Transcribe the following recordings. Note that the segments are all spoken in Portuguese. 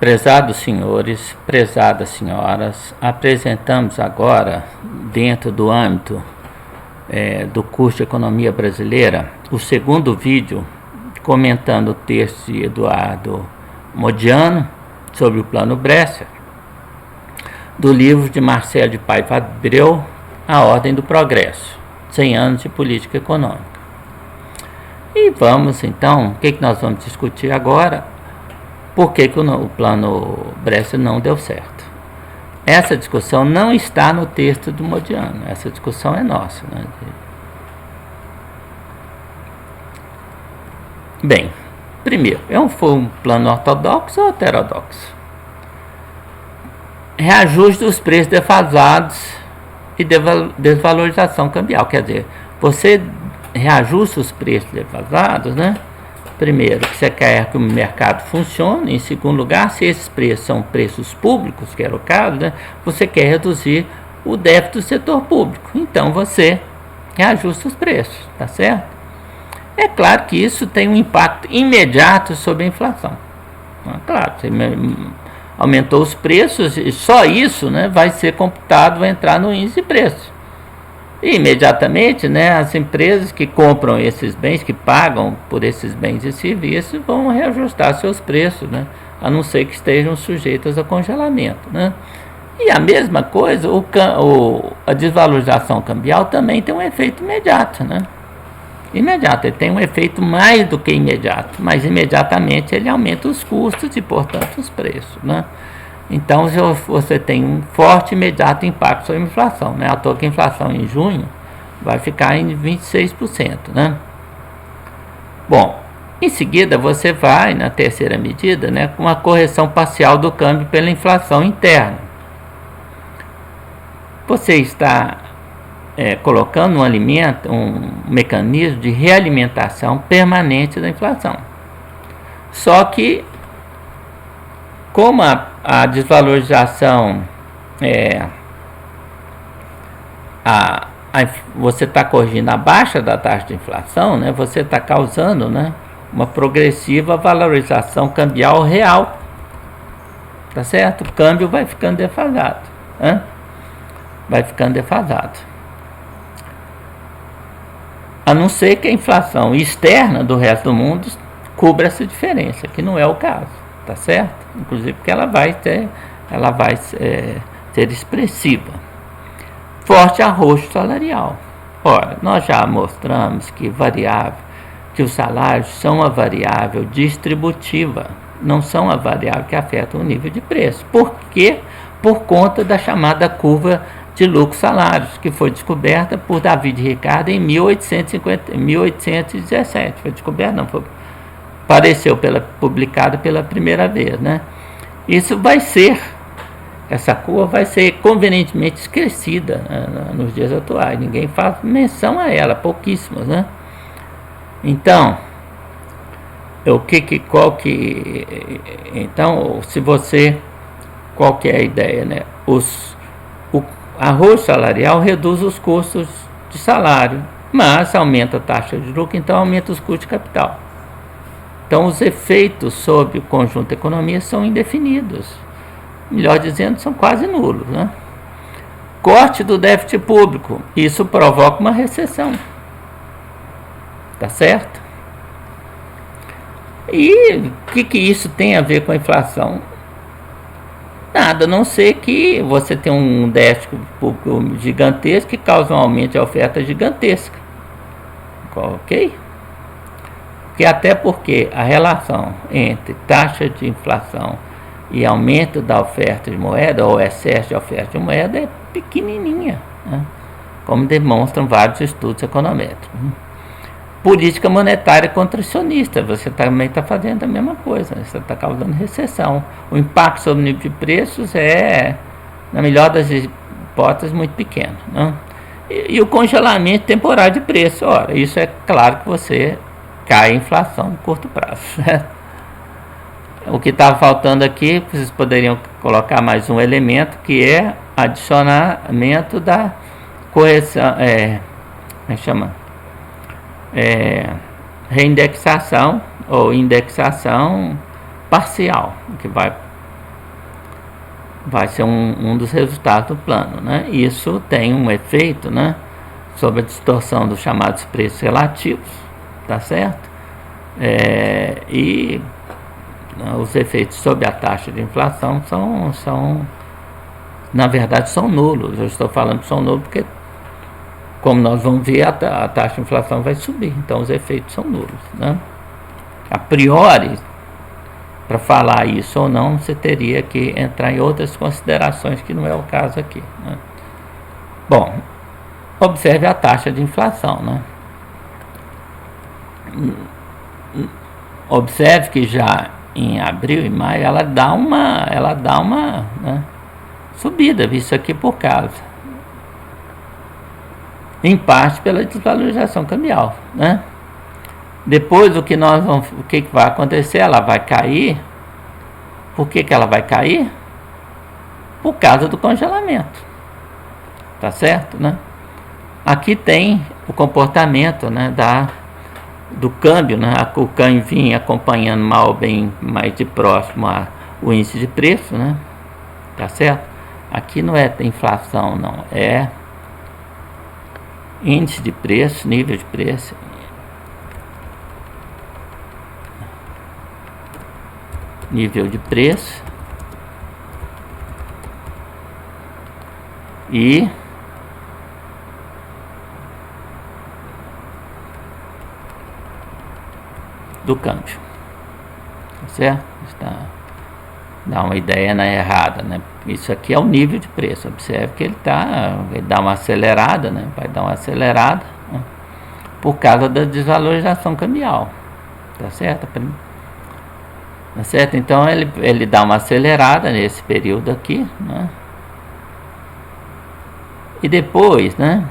Prezados senhores, prezadas senhoras, apresentamos agora, dentro do âmbito do curso de Economia Brasileira, o segundo vídeo comentando o texto de Eduardo Modiano sobre o Plano Bresser, do livro de Marcelo de Paiva Abreu, A Ordem do Progresso, 100 anos de política econômica. E vamos então, o que nós vamos discutir agora? Por que o plano Bresser não deu certo? Essa discussão não está no texto do Modiano, essa discussão é nossa, né? Bem, primeiro, foi um plano ortodoxo ou heterodoxo? Reajuste dos preços defasados e desvalorização cambial, quer dizer, você reajusta os preços defasados, né? Primeiro, que você quer que o mercado funcione. Em segundo lugar, se esses preços são preços públicos, que era o caso, né, você quer reduzir o déficit do setor público. Então, você reajusta os preços, tá certo? É claro que isso tem um impacto imediato sobre a inflação. Claro, você aumentou os preços e só isso, né, vai ser computado, vai entrar no índice de preço. E imediatamente, né, as empresas que compram esses bens, que pagam por esses bens e serviços, vão reajustar seus preços, né, a não ser que estejam sujeitos a congelamento, né. E a mesma coisa, a desvalorização cambial também tem um efeito imediato, né. Imediato, ele tem um efeito mais do que imediato, mas imediatamente ele aumenta os custos e, portanto, os preços, né. Então, você tem um forte e imediato impacto sobre a inflação, né? À toa que a inflação em junho vai ficar em 26%, né? Bom, em seguida você vai, na terceira medida, né, com a correção parcial do câmbio pela inflação interna. Você está colocando um mecanismo de realimentação permanente da inflação. Só que, como a desvalorização, você está corrigindo a baixa da taxa de inflação, né, você está causando, né, uma progressiva valorização cambial real, tá certo? O câmbio vai ficando defasado, né? Vai ficando defasado. A não ser que a inflação externa do resto do mundo cubra essa diferença, que não é o caso. Tá certo? Inclusive porque ela vai ser expressiva. Forte arroxo salarial. Ora, nós já mostramos que os salários são a variável distributiva, não são a variável que afeta o nível de preço. Por quê? Por conta da chamada curva de lucros salários, que foi descoberta por David Ricardo em 1817. Foi descoberta, não, apareceu publicado pela primeira vez, né? Essa curva vai ser convenientemente esquecida, né, nos dias atuais. Ninguém faz menção a ela, pouquíssimos, né? Então, qual que é a ideia, né? O arroxo salarial reduz os custos de salário, mas aumenta a taxa de lucro, então aumenta os custos de capital. Então, os efeitos sobre o conjunto da economia são indefinidos. Melhor dizendo, são quase nulos, né? Corte do déficit público. Isso provoca uma recessão. Tá certo? E o que isso tem a ver com a inflação? Nada, a não ser que você tem um déficit público gigantesco que causa um aumento de oferta gigantesca. Ok? Até porque a relação entre taxa de inflação e aumento da oferta de moeda, ou excesso de oferta de moeda, é pequenininha, né? Como demonstram vários estudos econométricos. Política monetária contracionista, você também está fazendo a mesma coisa, né? Você está causando recessão. O impacto sobre o nível de preços é, na melhor das hipóteses, muito pequeno, né? E o congelamento temporário de preço, ora, isso é claro que você cai a inflação no curto prazo, certo? O que estava faltando aqui, vocês poderiam colocar mais um elemento, que é adicionamento da correção, reindexação ou indexação parcial, que vai vai ser um dos resultados do plano, né? Isso tem um efeito, né, sobre a distorção dos chamados preços relativos, tá certo? E os efeitos sobre a taxa de inflação são na verdade são nulos. Eu estou falando que são nulos porque, como nós vamos ver, a taxa de inflação vai subir, então os efeitos são nulos, né? A priori, para falar isso ou não, você teria que entrar em outras considerações, que não é o caso aqui, né? Bom, observe a taxa de inflação, né? Observe que já em abril e maio ela dá uma né, subida, isso aqui por causa, em parte pela desvalorização cambial, né? Depois o que vai acontecer? Ela vai cair. Por que ela vai cair? Por causa do congelamento, tá certo, né? Aqui tem o comportamento, né, do câmbio, né? O câmbio vinha acompanhando mal ou bem mais de próximo o índice de preço, né? Tá certo? Aqui não é inflação, não, é índice de preço, nível de preço, nível de preço e do câmbio, certo? Dá uma ideia na errada, né? Isso aqui é o nível de preço. Observe que ele dá uma acelerada, né? Vai dar uma acelerada, né, por causa da desvalorização cambial, tá certo? Tá certo? Então ele dá uma acelerada nesse período aqui, né? E depois, né,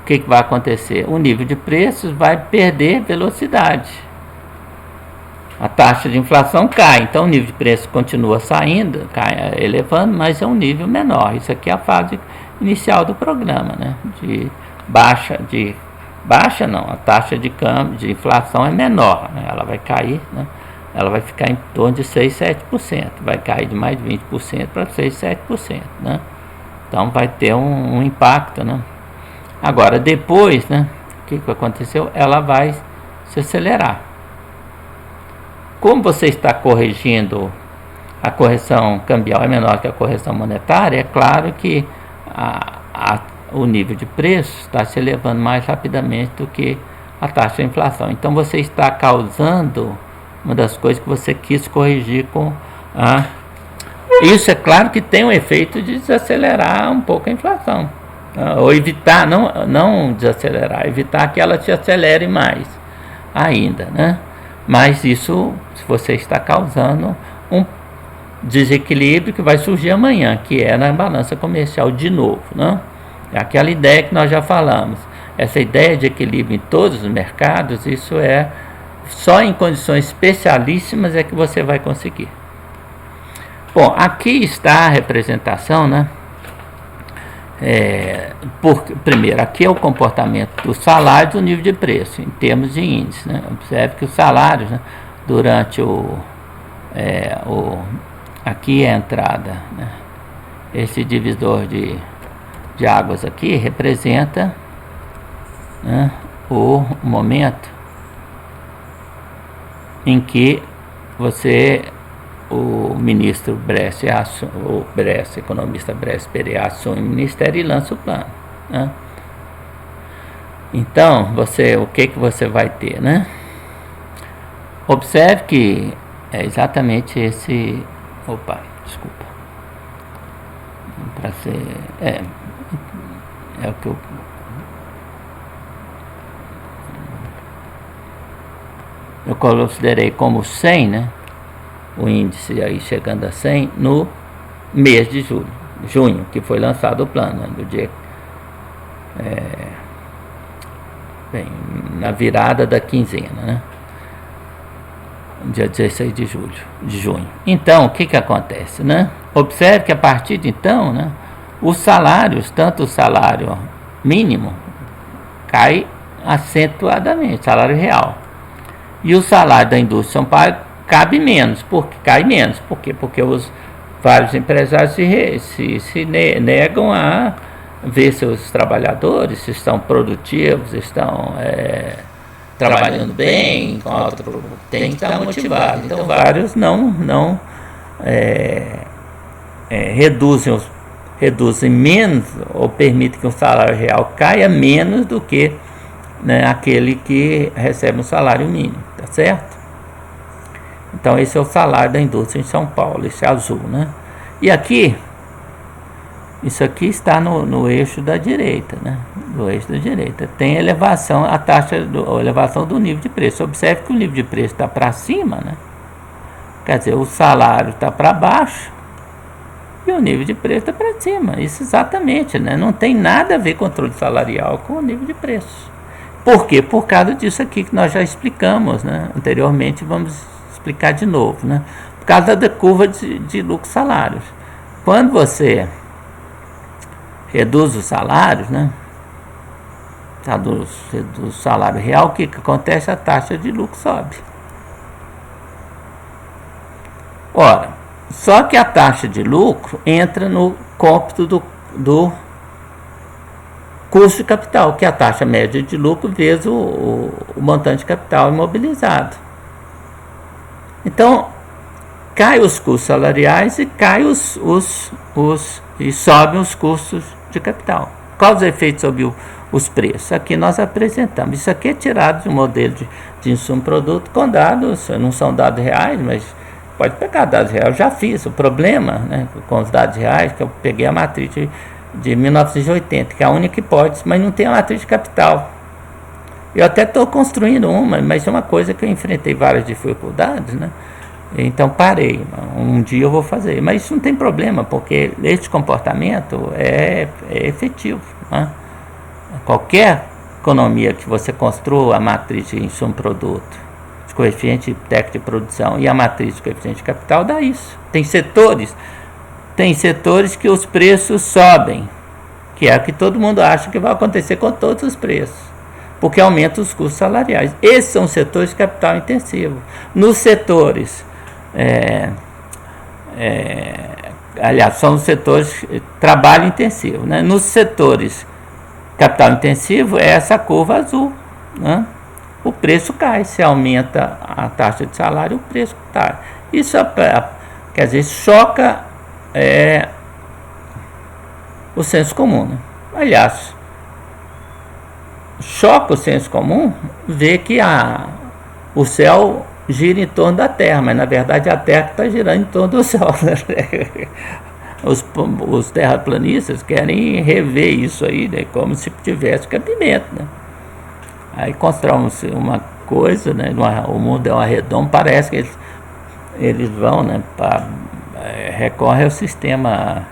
o que vai acontecer? O nível de preços vai perder velocidade. A taxa de inflação cai, então o nível de preço continua saindo, elevando, mas é um nível menor. Isso aqui é a fase inicial do programa, né? A taxa de câmbio, de inflação é menor, né? Ela vai cair, né? Ela vai ficar em torno de 6, 7%, vai cair de mais de 20% para 6, 7%, né? Então vai ter um impacto, né? Agora depois, né, o que aconteceu? Ela vai se acelerar. Como você está corrigindo, a correção cambial é menor que a correção monetária, é claro que o nível de preço está se elevando mais rapidamente do que a taxa de inflação. Então você está causando uma das coisas que você quis corrigir com a... Isso é claro que tem um efeito de desacelerar um pouco a inflação, ou evitar, não desacelerar, evitar que ela se acelere mais ainda, né? Mas isso, se você está causando um desequilíbrio que vai surgir amanhã, que é na balança comercial de novo, né? É aquela ideia que nós já falamos. Essa ideia de equilíbrio em todos os mercados, isso é só em condições especialíssimas é que você vai conseguir. Bom, aqui está a representação, né? Primeiro, aqui é o comportamento do salário e do nível de preço, em termos de índice, né? Observe que os salários, né, durante aqui é a entrada, né? Esse divisor de águas aqui representa, né, o momento em que o ministro Bress, economista Bress Pereira, assume o ministério e lança o plano, né? Então, o que você vai ter, né? Observe que é exatamente esse... Opa, desculpa. Para ser... É o que eu considerei como 100, né? O índice aí chegando a 100 no mês de junho, que foi lançado o plano, né, do dia, na virada da quinzena, né, dia 16 de junho. Então, o que acontece, né? Observe que a partir de então, né, os salários, tanto o salário mínimo, cai acentuadamente, salário real, e o salário da indústria São Paulo cai menos. Por quê? Porque vários empresários se negam a ver seus trabalhadores se estão produtivos, estão trabalhando bem, tem que estar motivado. Então vários não reduzem menos ou permitem que o salário real caia menos do que, né, aquele que recebe um salário mínimo, tá certo? Então esse é o salário da indústria em São Paulo, esse azul, né? E aqui, isso aqui está no eixo da direita, né? Do eixo da direita. Tem elevação, a elevação do nível de preço. Observe que o nível de preço está para cima, né? Quer dizer, o salário está para baixo e o nível de preço está para cima. Isso exatamente, né? Não tem nada a ver controle salarial com o nível de preço. Por quê? Por causa disso aqui que nós já explicamos, né? Anteriormente, vamos explicar de novo, né? Por causa da curva de lucros salários. Quando você reduz os salários, né? Reduz o salário real, o que acontece? A taxa de lucro sobe. Ora, só que a taxa de lucro entra no cômputo do custo de capital, que é a taxa média de lucro vezes o montante de capital imobilizado. Então, cai os custos salariais e cai e sobem os custos de capital. Quais os efeitos sobre os preços? Aqui nós apresentamos. Isso aqui é tirado de um modelo de insumo-produto com dados, não são dados reais, mas pode pegar dados reais. Eu já fiz. O problema, né, com os dados reais, que eu peguei a matriz de 1980, que é a única hipótese, mas não tem a matriz de capital. Eu até estou construindo uma, mas é uma coisa que eu enfrentei várias dificuldades, né? Então parei. Um dia eu vou fazer, mas isso não tem problema, porque este comportamento é efetivo, né? Qualquer economia que você construa a matriz de insumo-produto, de coeficiente técnico de produção e a matriz de coeficiente de capital, dá isso. Tem setores que os preços sobem, que é o que todo mundo acha que vai acontecer com todos os preços, porque aumenta os custos salariais. Esses são os setores de capital intensivo. Nos setores, aliás, são os setores de trabalho intensivo, né? Nos setores capital intensivo, é essa curva azul, né? O preço cai, se aumenta a taxa de salário, o preço cai. Isso quer dizer, choca o senso comum, né? Aliás, choca o senso comum ver que o céu gira em torno da Terra, mas na verdade a Terra está girando em torno do céu, né? Os terraplanistas querem rever isso aí, né, como se tivesse cabimento, né? Aí constroem uma coisa, né, o mundo é um arredondo, parece que eles vão, né, recorre ao sistema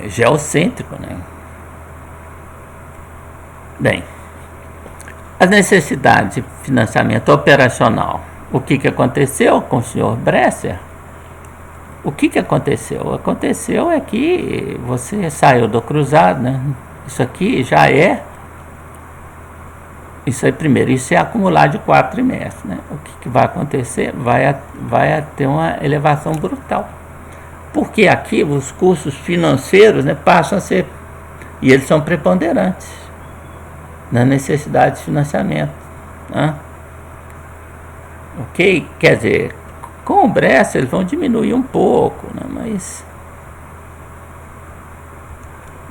geocêntrico, né? Bem, as necessidades de financiamento operacional. O que aconteceu com o senhor Bresser? O que aconteceu? Aconteceu é que você saiu do cruzado, né? Isso aqui já é... Isso aí, primeiro, isso é acumular de 4 trimestres, né? O que vai acontecer? Vai ter uma elevação brutal. Porque aqui os custos financeiros, né, passam a ser... E eles são preponderantes na necessidade de financiamento, né? Ok? Quer dizer, com o Bresser eles vão diminuir um pouco, né? Mas...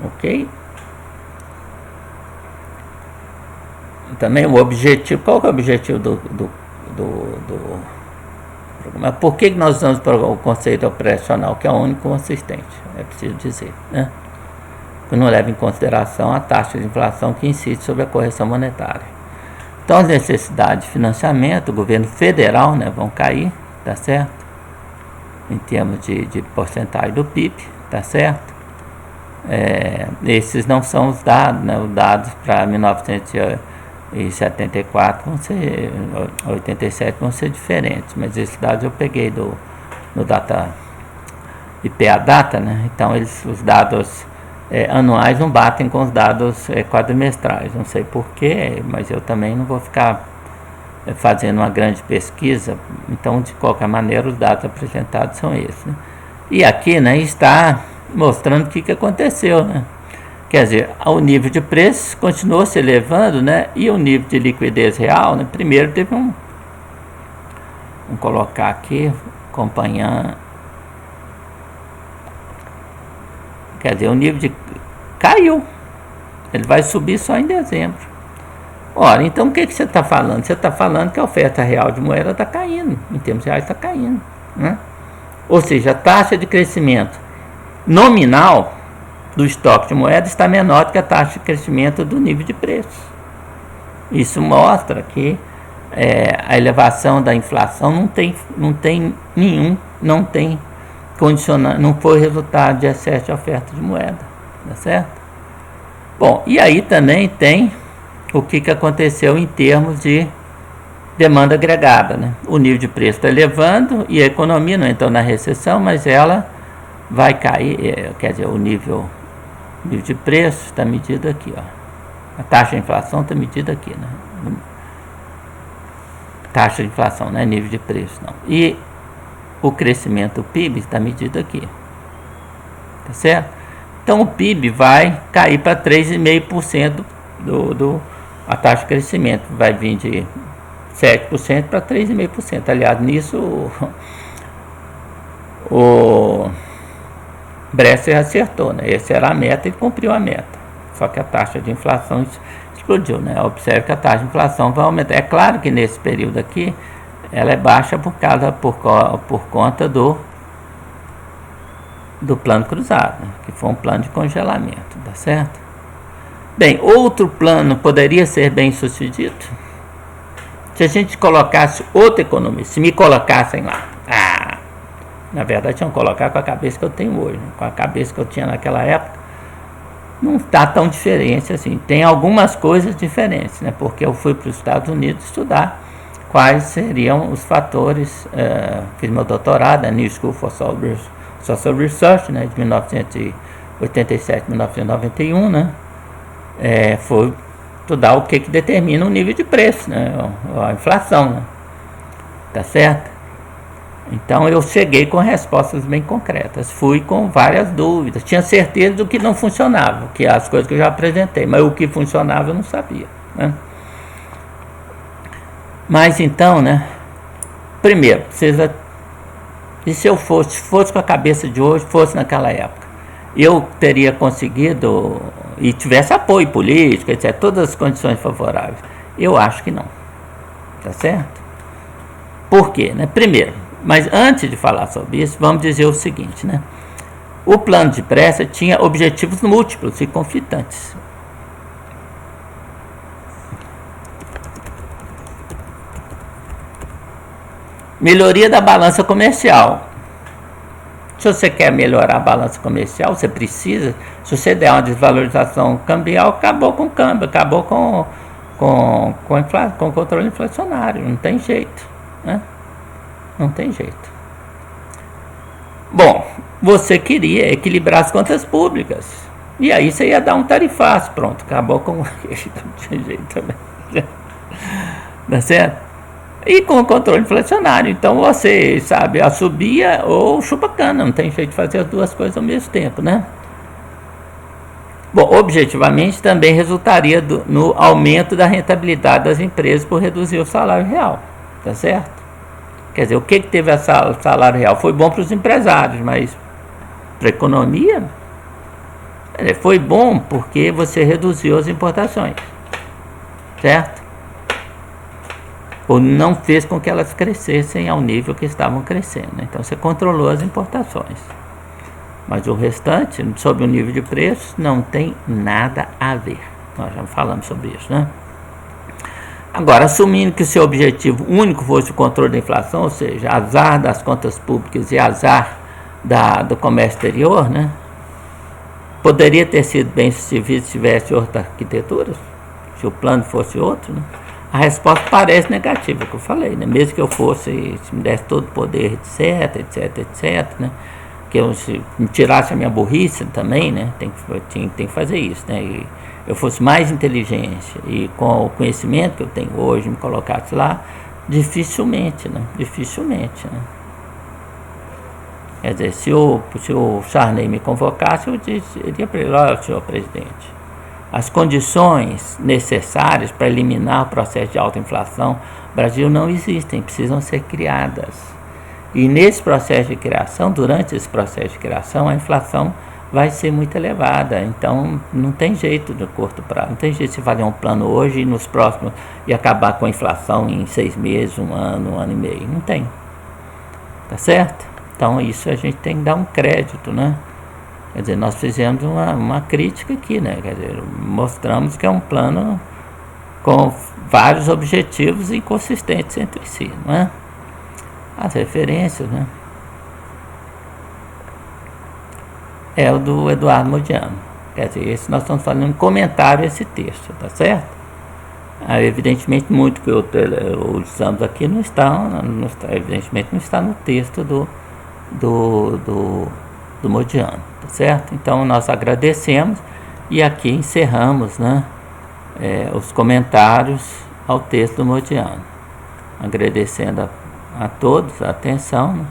Ok? Também o objetivo... Qual que é o objetivo do programa? Por que nós usamos o conceito operacional, que é o único consistente? É preciso dizer, né? Que não leva em consideração a taxa de inflação que incide sobre a correção monetária. Então, as necessidades de financiamento, o governo federal, né, vão cair, tá certo? Em termos de porcentagem do PIB, tá certo? Esses não são os dados, né? Os dados para 1974 vão ser, 87 vão ser diferentes, mas esses dados eu peguei no data IPA Data, né? Então, os dados anuais não batem com os dados quadrimestrais, não sei porquê, mas eu também não vou ficar fazendo uma grande pesquisa. Então, de qualquer maneira, os dados apresentados são esses, né? E aqui, né, está mostrando o que aconteceu, né? Quer dizer, o nível de preços continuou se elevando, né? E o nível de liquidez real, né? Primeiro teve vamos colocar aqui, acompanhando. Quer dizer, o nível de caiu. Ele vai subir só em dezembro. Ora, então o que você está falando? Você está falando que a oferta real de moeda está caindo, em termos reais está caindo, né? Ou seja, a taxa de crescimento nominal do estoque de moeda está menor do que a taxa de crescimento do nível de preços. Isso mostra que a elevação da inflação não tem condicionante, não foi resultado de excesso de oferta de moeda, tá certo? Bom, e aí também tem o que aconteceu em termos de demanda agregada, né? O nível de preço está elevando e a economia não entrou na recessão, mas ela vai cair, quer dizer, o nível de preço está medido aqui, ó. A taxa de inflação está medida aqui, né? Taxa de inflação, não é nível de preço, não. E o crescimento do PIB está medido aqui, tá certo? Então o PIB vai cair para 3,5% a taxa de crescimento, vai vir de 7% para 3,5%. Aliás, nisso o Bresser acertou, né? Essa era a meta e cumpriu a meta. Só que a taxa de inflação explodiu, né? Observe que a taxa de inflação vai aumentar. É claro que nesse período aqui ela é baixa por conta do plano cruzado, né? Que foi um plano de congelamento, tá certo? Bem, outro plano poderia ser bem sucedido se a gente colocasse outro economista, se me colocassem lá. Na verdade, tinham que colocar com a cabeça que eu tenho hoje, né? Com a cabeça que eu tinha naquela época, não está tão diferente assim. Tem algumas coisas diferentes, né? Porque eu fui para os Estados Unidos estudar quais seriam os fatores. Fiz meu doutorado na New School for Social Research, né? De 1987 a 1991, né? Foi estudar o que determina o nível de preço, né? A inflação, né? Tá certo? Então eu cheguei com respostas bem concretas, fui com várias dúvidas, tinha certeza do que não funcionava, que as coisas que eu já apresentei, mas o que funcionava eu não sabia, né? Mas então, né? Primeiro, e se eu fosse com a cabeça de hoje, fosse naquela época, eu teria conseguido e tivesse apoio político, etc., todas as condições favoráveis? Eu acho que não, tá certo? Por quê, né? Primeiro, mas antes de falar sobre isso, vamos dizer o seguinte, né? O plano de Bresser tinha objetivos múltiplos e conflitantes. Melhoria da balança comercial. Se você quer melhorar a balança comercial, você precisa, se você der uma desvalorização cambial, acabou com o câmbio, acabou com o controle inflacionário, não tem jeito, né? Não tem jeito. Bom, você queria equilibrar as contas públicas. E aí você ia dar um tarifaço. Pronto, acabou com... Não tinha jeito também. Tá certo? E com o controle inflacionário. Então você, sabe, assobia ou chupa cana. Não tem jeito de fazer as duas coisas ao mesmo tempo, né? Bom, objetivamente também resultaria no aumento da rentabilidade das empresas por reduzir o salário real. Tá certo? Quer dizer, o que teve a salário real? Foi bom para os empresários, mas para a economia foi bom porque você reduziu as importações, certo? Ou não fez com que elas crescessem ao nível que estavam crescendo, né? Então você controlou as importações. Mas o restante, sobre o nível de preços, não tem nada a ver. Nós já falamos sobre isso, né? Agora, assumindo que o seu objetivo único fosse o controle da inflação, ou seja, azar das contas públicas e azar do comércio exterior, né? Poderia ter sido bem sucedido se tivesse outra arquitetura, se o plano fosse outro, né? A resposta parece negativa, que eu falei, né? Mesmo que eu fosse, se me desse todo o poder, etc, né? Que eu me tirasse a minha burrice também, né? Tem que fazer isso, né? eu fosse mais inteligente e com o conhecimento que eu tenho hoje, me colocasse lá, dificilmente, né? Dificilmente, né? Quer dizer, se o Sarney me convocasse, eu diria para ele: olha, senhor presidente, as condições necessárias para eliminar o processo de alta inflação no Brasil não existem, precisam ser criadas. E nesse processo de criação, durante esse processo de criação, a inflação vai ser muito elevada. Então, não tem jeito no curto prazo. Não tem jeito de fazer um plano hoje e nos próximos e acabar com a inflação em 6 meses, um ano e meio. Não tem. Tá certo? Então, isso a gente tem que dar um crédito, né? Quer dizer, nós fizemos uma crítica aqui, né? Quer dizer, mostramos que é um plano com vários objetivos inconsistentes entre si, não é? As referências, né? É o do Eduardo Modiano. Quer dizer, esse nós estamos fazendo um comentário a esse texto, tá certo? Evidentemente, muito que usamos aqui não está, evidentemente não está no texto do Modiano, tá certo? Então, nós agradecemos e aqui encerramos, né, os comentários ao texto do Modiano. Agradecendo a todos a atenção, né?